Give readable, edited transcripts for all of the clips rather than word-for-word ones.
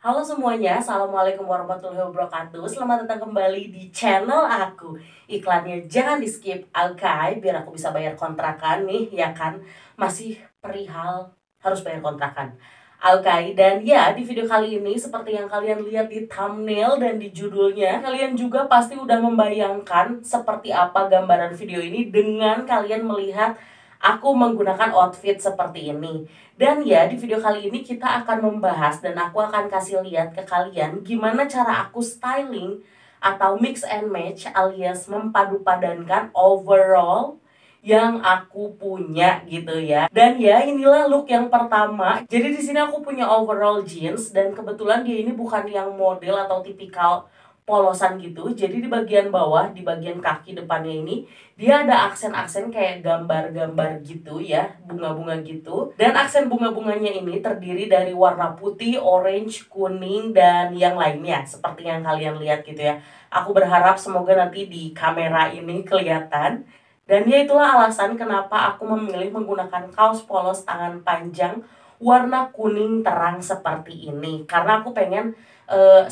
Halo semuanya, Assalamualaikum warahmatullahi wabarakatuh. Selamat datang kembali di channel aku. Iklannya jangan di skip, oke? Biar aku bisa bayar kontrakan nih, ya kan? Masih perihal harus bayar kontrakan. Oke, dan ya di video kali ini seperti yang kalian lihat di thumbnail dan di judulnya, kalian juga pasti udah membayangkan seperti apa gambaran video ini dengan kalian melihat aku menggunakan outfit seperti ini. Dan ya, di video kali ini kita akan membahas dan aku akan kasih lihat ke kalian gimana cara aku styling atau mix and match alias mempadu-padankan overall yang aku punya gitu ya. Dan ya, inilah look yang pertama. Jadi di sini aku punya overall jeans dan kebetulan dia ini bukan yang model atau tipikal polosan gitu. Jadi di bagian bawah, di bagian kaki depannya ini dia ada aksen-aksen kayak gambar-gambar gitu ya, bunga-bunga gitu. Dan aksen bunga-bunganya ini terdiri dari warna putih, orange, kuning, dan yang lainnya. Seperti yang kalian lihat gitu ya. Aku berharap semoga nanti di kamera ini kelihatan. Dan ya itulah alasan kenapa aku memilih menggunakan kaos polos tangan panjang warna kuning terang seperti ini. Karena aku pengen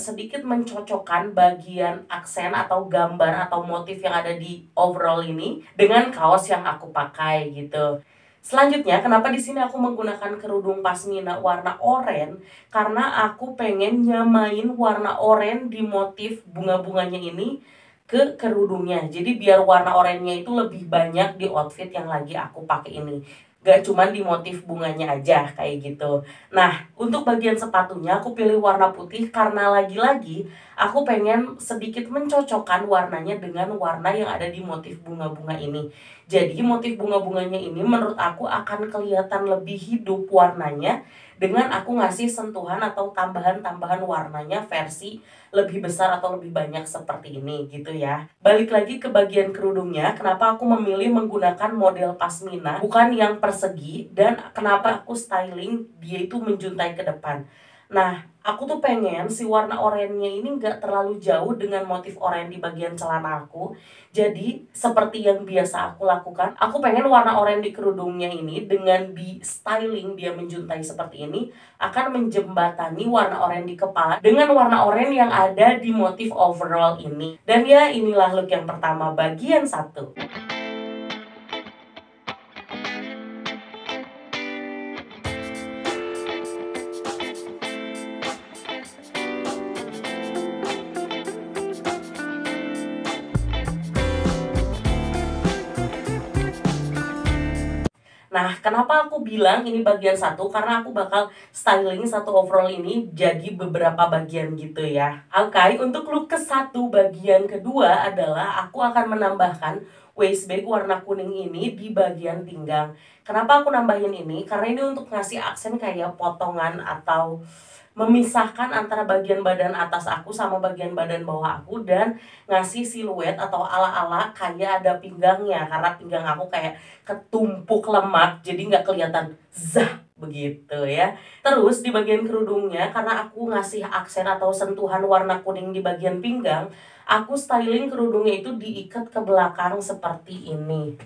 sedikit mencocokkan bagian aksen atau gambar atau motif yang ada di overall ini dengan kaos yang aku pakai gitu. Selanjutnya, kenapa di sini aku menggunakan kerudung pasmina warna oranye? Karena aku pengen nyamain warna oranye di motif bunga-bunganya ini ke kerudungnya. Jadi biar warna oranye itu lebih banyak di outfit yang lagi aku pakai ini. Gak cuman di motif bunganya aja kayak gitu. Nah, untuk bagian sepatunya aku pilih warna putih karena lagi-lagi aku pengen sedikit mencocokkan warnanya dengan warna yang ada di motif bunga-bunga ini. Jadi motif bunga-bunganya ini menurut aku akan kelihatan lebih hidup warnanya dengan aku ngasih sentuhan atau tambahan-tambahan warnanya versi lebih besar atau lebih banyak seperti ini gitu ya. Balik lagi ke bagian kerudungnya, kenapa aku memilih menggunakan model pasmina bukan yang persegi dan kenapa aku styling dia itu menjuntai ke depan. Nah, aku tuh pengen si warna oranye ini nggak terlalu jauh dengan motif oranye di bagian celana aku. Jadi, seperti yang biasa aku lakukan, aku pengen warna oranye di kerudungnya ini dengan di styling dia menjuntai seperti ini akan menjembatani warna oranye di kepala dengan warna oranye yang ada di motif overall ini. Dan ya, inilah look yang pertama bagian satu. Nah, kenapa aku bilang ini bagian satu? Karena aku bakal styling satu overall ini jadi beberapa bagian gitu ya. Oke, untuk look ke satu bagian kedua adalah aku akan menambahkan waistbag warna kuning ini di bagian pinggang. Kenapa aku nambahin ini? Karena ini untuk ngasih aksen kayak potongan atau memisahkan antara bagian badan atas aku sama bagian badan bawah aku dan ngasih siluet atau ala-ala kayak ada pinggangnya karena pinggang aku kayak ketumpuk lemak jadi nggak kelihatan zah begitu ya. Terus di bagian kerudungnya karena aku ngasih aksen atau sentuhan warna kuning di bagian pinggang, aku styling kerudungnya itu diikat ke belakang seperti ini.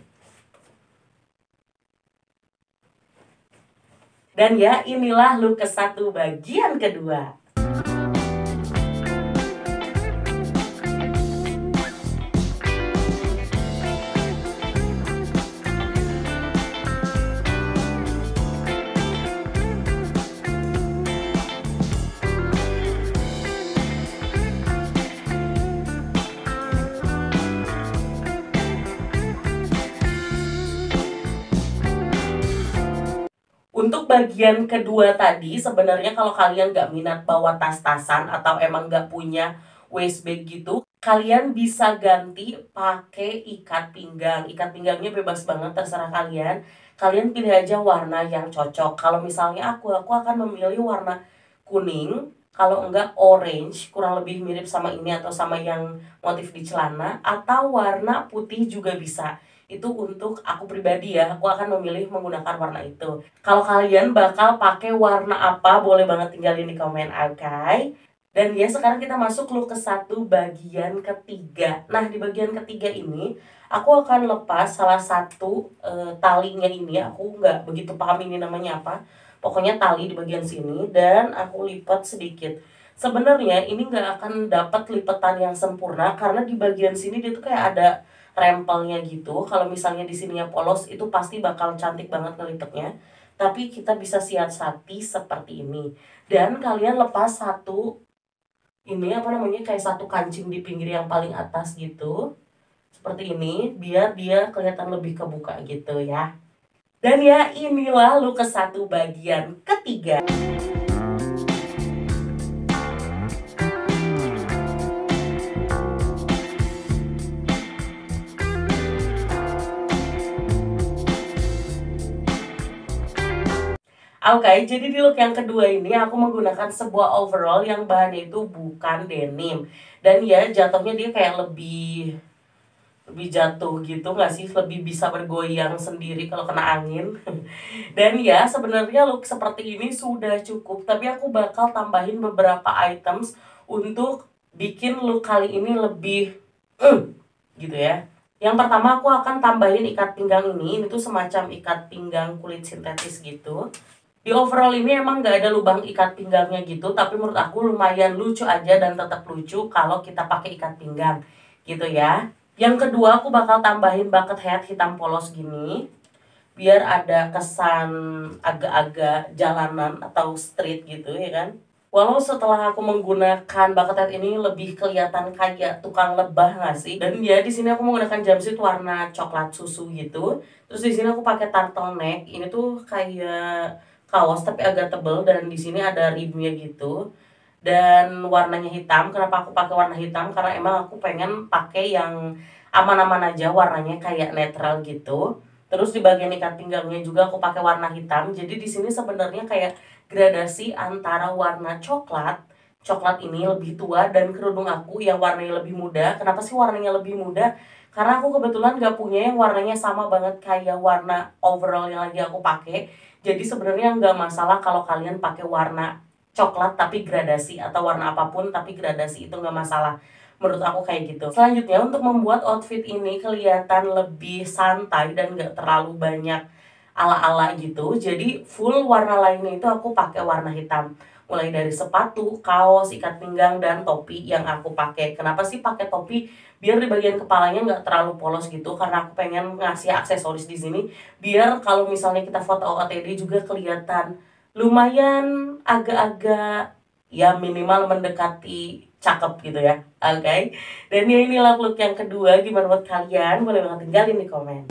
Dan ya inilah look ke satu bagian kedua. Untuk bagian kedua tadi, sebenarnya kalau kalian nggak minat bawa tas-tasan atau emang nggak punya waist bag gitu, kalian bisa ganti pakai ikat pinggang. Ikat pinggangnya bebas banget, terserah kalian. Kalian pilih aja warna yang cocok. Kalau misalnya aku akan memilih warna kuning. Kalau enggak orange, kurang lebih mirip sama ini atau sama yang motif di celana. Atau warna putih juga bisa. Itu untuk aku pribadi ya, aku akan memilih menggunakan warna itu. Kalau kalian bakal pakai warna apa, boleh banget tinggalin di komen, oke? Dan ya sekarang kita masuk look ke satu bagian ketiga. Nah di bagian ketiga ini, aku akan lepas salah satu talinya ini, aku nggak begitu paham ini namanya apa. pokoknya tali di bagian sini, dan aku lipat sedikit. Sebenarnya ini nggak akan dapat lipatan yang sempurna karena di bagian sini dia tuh kayak ada rempelnya gitu. Kalau misalnya di sininya polos itu pasti bakal cantik banget ngelipetnya. Tapi kita bisa siasati seperti ini. Dan kalian lepas satu ini apa namanya kayak satu kancing di pinggir yang paling atas gitu. Seperti ini biar dia kelihatan lebih kebuka gitu ya. Dan ya inilah look ke satu bagian ketiga. Oke, jadi di look yang kedua ini aku menggunakan sebuah overall yang bahannya itu bukan denim. Dan ya jatuhnya dia kayak lebih jatuh gitu nggak sih, lebih bisa bergoyang sendiri kalau kena angin. Dan ya sebenarnya look seperti ini sudah cukup, tapi aku bakal tambahin beberapa items untuk bikin look kali ini lebih gitu ya. Yang pertama aku akan tambahin ikat pinggang ini tuh semacam ikat pinggang kulit sintetis gitu. Di overall ini emang nggak ada lubang ikat pinggangnya gitu, tapi menurut aku lumayan lucu aja dan tetap lucu kalau kita pakai ikat pinggang gitu ya. Yang kedua aku bakal tambahin bucket hat hitam polos gini, biar ada kesan agak-agak jalanan atau street gitu ya kan. Walau setelah aku menggunakan bucket hat ini lebih kelihatan kayak tukang lebah nggak sih? Dan ya di sini aku menggunakan jumpsuit warna coklat susu gitu. Terus di sini aku pakai turtleneck. Ini tuh kayak kaos tapi agak tebel dan di sini ada ribnya gitu. Dan warnanya hitam. Kenapa aku pakai warna hitam? Karena emang aku pengen pakai yang aman-aman aja, warnanya kayak netral gitu. Terus di bagian ikat pinggangnya juga aku pakai warna hitam. Jadi di sini sebenarnya kayak gradasi antara warna coklat. Coklat ini lebih tua dan kerudung aku yang warnanya lebih muda. Kenapa sih warnanya lebih muda? Karena aku kebetulan gak punya yang warnanya sama banget kayak warna overall yang lagi aku pakai. Jadi sebenarnya nggak masalah kalau kalian pakai warna coklat tapi gradasi atau warna apapun tapi gradasi, itu nggak masalah. Menurut aku kayak gitu. Selanjutnya untuk membuat outfit ini kelihatan lebih santai dan nggak terlalu banyak ala-ala gitu. Jadi full warna lainnya itu aku pakai warna hitam. Mulai dari sepatu, kaos, ikat pinggang, dan topi yang aku pakai. Kenapa sih pakai topi? Biar di bagian kepalanya nggak terlalu polos gitu. Karena aku pengen ngasih aksesoris di sini. Biar kalau misalnya kita foto OOTD juga kelihatan lumayan agak-agak ya minimal mendekati cakep gitu ya. Oke. Dan ya inilah look yang kedua. Gimana buat kalian? Boleh banget tinggalin di komen.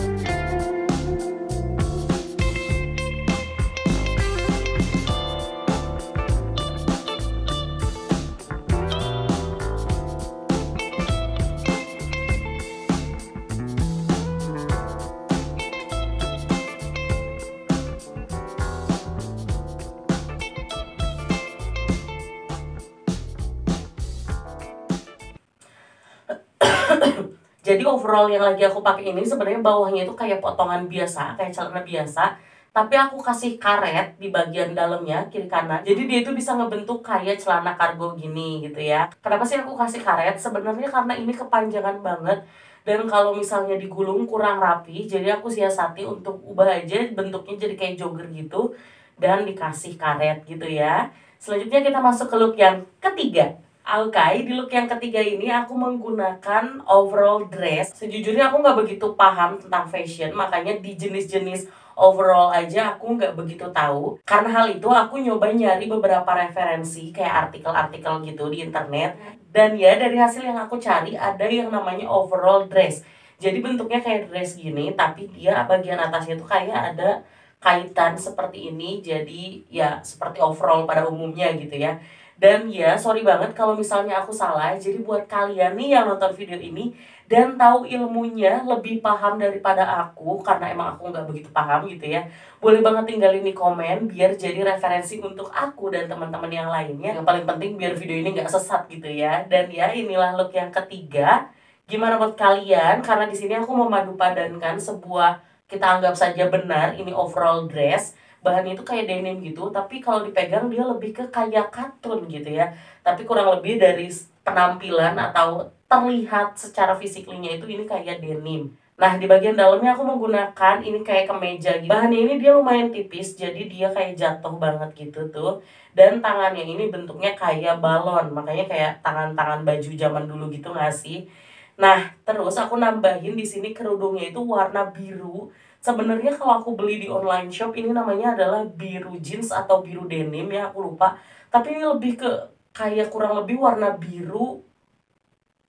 Jadi overall yang lagi aku pakai ini sebenarnya bawahnya itu kayak potongan biasa, kayak celana biasa, tapi aku kasih karet di bagian dalamnya kiri kanan. Jadi dia itu bisa ngebentuk kayak celana kargo gini gitu ya. Kenapa sih aku kasih karet? Sebenarnya karena ini kepanjangan banget dan kalau misalnya digulung kurang rapi, jadi aku siasati untuk ubah aja bentuknya jadi kayak jogger gitu dan dikasih karet gitu ya. Selanjutnya kita masuk ke look yang ketiga. Oke, di look yang ketiga ini aku menggunakan overall dress. Sejujurnya aku nggak begitu paham tentang fashion, makanya di jenis-jenis overall aja aku nggak begitu tahu. Karena hal itu aku nyoba nyari beberapa referensi kayak artikel-artikel gitu di internet. Dan ya dari hasil yang aku cari ada yang namanya overall dress. Jadi bentuknya kayak dress gini, tapi dia bagian atasnya tuh kayak ada kaitan seperti ini. Jadi ya seperti overall pada umumnya gitu ya. Dan ya, sorry banget kalau misalnya aku salah. Jadi buat kalian nih yang nonton video ini dan tahu ilmunya lebih paham daripada aku, karena emang aku nggak begitu paham gitu ya, boleh banget tinggalin di komen biar jadi referensi untuk aku dan teman-teman yang lainnya. Yang paling penting biar video ini nggak sesat gitu ya. Dan ya inilah look yang ketiga. Gimana buat kalian? Karena di sini aku memadupadankan sebuah, kita anggap saja benar ini overall dress. Bahannya itu kayak denim gitu, tapi kalau dipegang dia lebih ke kayak katun gitu ya. Tapi kurang lebih dari penampilan atau terlihat secara fisiklinya itu ini kayak denim. Nah, di bagian dalamnya aku menggunakan ini kayak kemeja gitu. Bahannya ini dia lumayan tipis, jadi dia kayak jatuh banget gitu tuh. Dan tangannya ini bentuknya kayak balon, makanya kayak tangan-tangan baju zaman dulu gitu nggak sih? Nah, terus aku nambahin di sini kerudungnya itu warna biru. Sebenarnya kalau aku beli di online shop ini namanya adalah biru jeans atau biru denim ya, aku lupa. Tapi ini lebih ke kayak kurang lebih warna biru,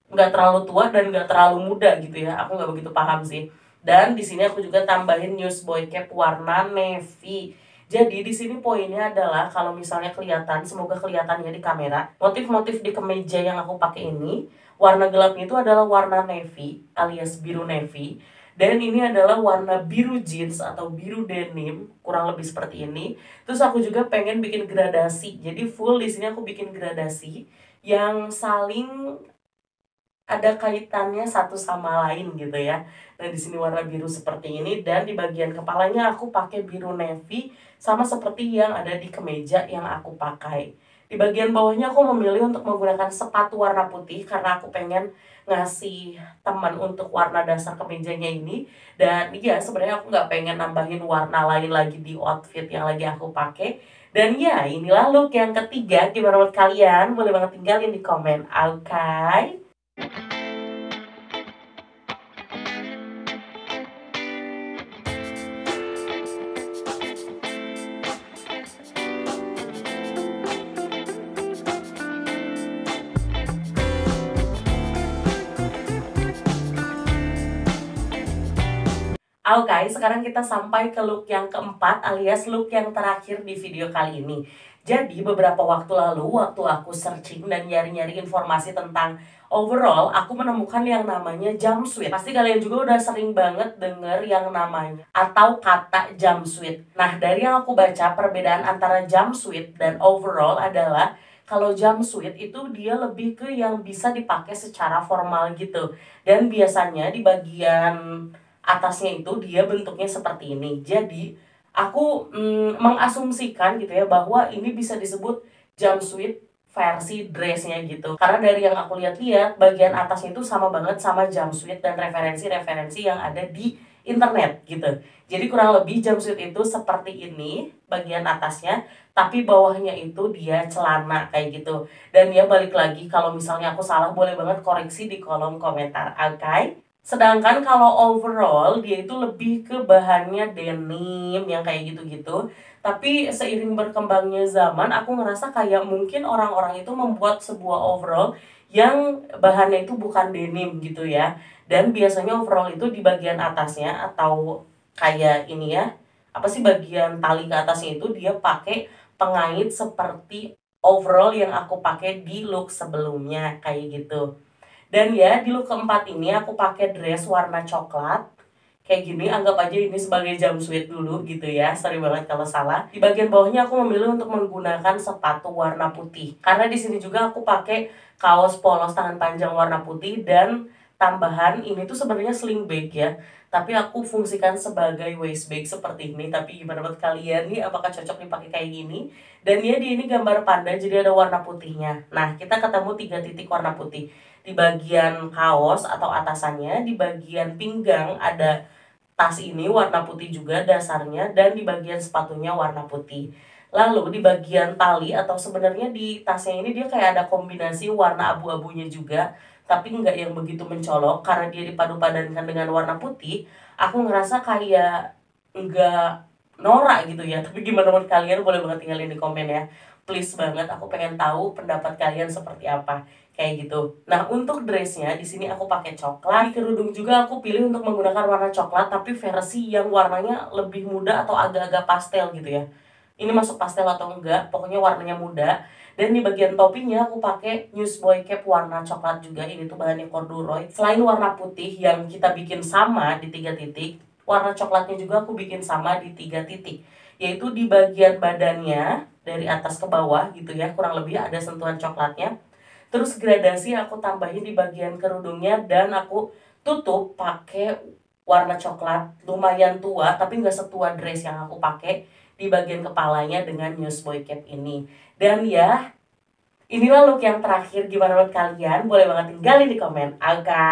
nggak terlalu tua dan nggak terlalu muda gitu ya, aku nggak begitu paham sih. Dan di sini aku juga tambahin newsboy cap warna navy. Jadi di sini poinnya adalah kalau misalnya kelihatan, semoga kelihatannya di kamera, motif-motif di kemeja yang aku pakai ini warna gelapnya itu adalah warna navy alias biru navy, dan ini adalah warna biru jeans atau biru denim kurang lebih seperti ini. Terus aku juga pengen bikin gradasi, jadi full di sini aku bikin gradasi yang saling ada kaitannya satu sama lain gitu ya. Nah, di sini warna biru seperti ini, dan di bagian kepalanya aku pakai biru navy sama seperti yang ada di kemeja yang aku pakai. Di bagian bawahnya aku memilih untuk menggunakan sepatu warna putih karena aku pengen ngasih teman untuk warna dasar kemejanya ini. Dan iya, sebenarnya aku nggak pengen nambahin warna lain lagi di outfit yang lagi aku pakai. Dan ya, inilah look yang ketiga. Gimana menurut kalian? Boleh banget tinggalin di komen, oke? Oke, sekarang kita sampai ke look yang keempat alias look yang terakhir di video kali ini. Jadi beberapa waktu lalu, waktu aku searching dan nyari-nyari informasi tentang overall, aku menemukan yang namanya jumpsuit. Pasti kalian juga udah sering banget denger yang namanya atau kata jumpsuit. Nah, dari yang aku baca, perbedaan antara jumpsuit dan overall adalah kalau jumpsuit itu dia lebih ke yang bisa dipakai secara formal gitu. Dan biasanya di bagian atasnya itu dia bentuknya seperti ini. Jadi aku mengasumsikan gitu ya bahwa ini bisa disebut jumpsuit versi dressnya gitu. Karena dari yang aku lihat-lihat bagian atasnya itu sama banget sama jumpsuit dan referensi-referensi yang ada di internet gitu. Jadi kurang lebih jumpsuit itu seperti ini bagian atasnya, tapi bawahnya itu dia celana kayak gitu. Dan ya balik lagi, kalau misalnya aku salah boleh banget koreksi di kolom komentar, oke? Sedangkan kalau overall dia itu lebih ke bahannya denim yang kayak gitu-gitu. Tapi seiring berkembangnya zaman aku ngerasa kayak mungkin orang-orang itu membuat sebuah overall yang bahannya itu bukan denim gitu ya. Dan biasanya overall itu di bagian atasnya atau kayak ini ya, apa sih, bagian tali ke atasnya itu dia pakai pengait seperti overall yang aku pakai di look sebelumnya kayak gitu. Dan ya, di look keempat ini aku pakai dress warna coklat. Kayak gini, anggap aja ini sebagai jumpsuit dulu gitu ya. Sorry banget kalau salah. Di bagian bawahnya aku memilih untuk menggunakan sepatu warna putih. Karena di sini juga aku pakai kaos polos tangan panjang warna putih, dan tambahan ini tuh sebenarnya sling bag ya. Tapi aku fungsikan sebagai waist bag seperti ini. Tapi gimana menurut kalian nih, apakah cocok dipakai kayak gini? Dan ya, di ini gambar panda jadi ada warna putihnya. Nah, kita ketemu 3 titik warna putih. Di bagian kaos atau atasannya, di bagian pinggang ada tas ini warna putih juga dasarnya, dan di bagian sepatunya warna putih. Lalu di bagian tali atau sebenarnya di tasnya ini dia kayak ada kombinasi warna abu-abunya juga, tapi nggak yang begitu mencolok karena dia dipadu-padankan dengan warna putih. Aku ngerasa kayak nggak norak gitu ya. Tapi gimana menurut kalian, boleh banget tinggalin di komen ya. Please banget, aku pengen tahu pendapat kalian seperti apa kayak gitu. Nah, untuk dressnya di sini aku pakai coklat. Di kerudung juga aku pilih untuk menggunakan warna coklat, tapi versi yang warnanya lebih muda atau agak-agak pastel gitu ya. Ini masuk pastel atau enggak, pokoknya warnanya muda. Dan di bagian topinya aku pakai newsboy cap warna coklat juga. Ini tuh bahannya corduroy. Selain warna putih yang kita bikin sama di 3 titik, warna coklatnya juga aku bikin sama di 3 titik. Yaitu di bagian badannya dari atas ke bawah gitu ya, kurang lebih ada sentuhan coklatnya. Terus gradasi aku tambahin di bagian kerudungnya, dan aku tutup pakai warna coklat lumayan tua tapi nggak setua dress yang aku pakai di bagian kepalanya dengan newsboy cap ini. Dan ya, inilah look yang terakhir. Gimana menurut kalian? Boleh banget tinggalin di komen, oke?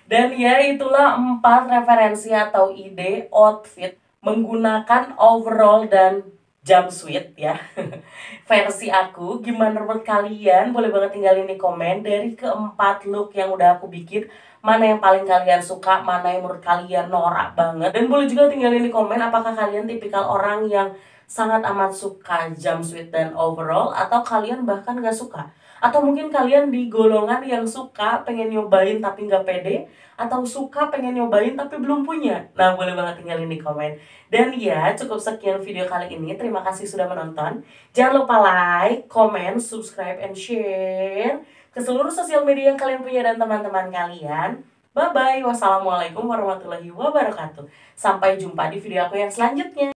Dan ya itulah 4 referensi atau ide outfit menggunakan overall dan jumpsuit ya. Versi aku, gimana menurut kalian? Boleh banget tinggalin di komen dari keempat look yang udah aku bikin. Mana yang paling kalian suka, mana yang menurut kalian norak banget. Dan boleh juga tinggalin di komen apakah kalian tipikal orang yang sangat amat suka jumpsuit dan overall, atau kalian bahkan gak suka. Atau mungkin kalian di golongan yang suka pengen nyobain tapi nggak pede, atau suka pengen nyobain tapi belum punya. Nah, boleh banget tinggalin di komen. Dan ya, cukup sekian video kali ini. Terima kasih sudah menonton. Jangan lupa like, comment, subscribe, and share ke seluruh sosial media yang kalian punya dan teman-teman kalian. Bye-bye. Wassalamualaikum warahmatullahi wabarakatuh. Sampai jumpa di video aku yang selanjutnya.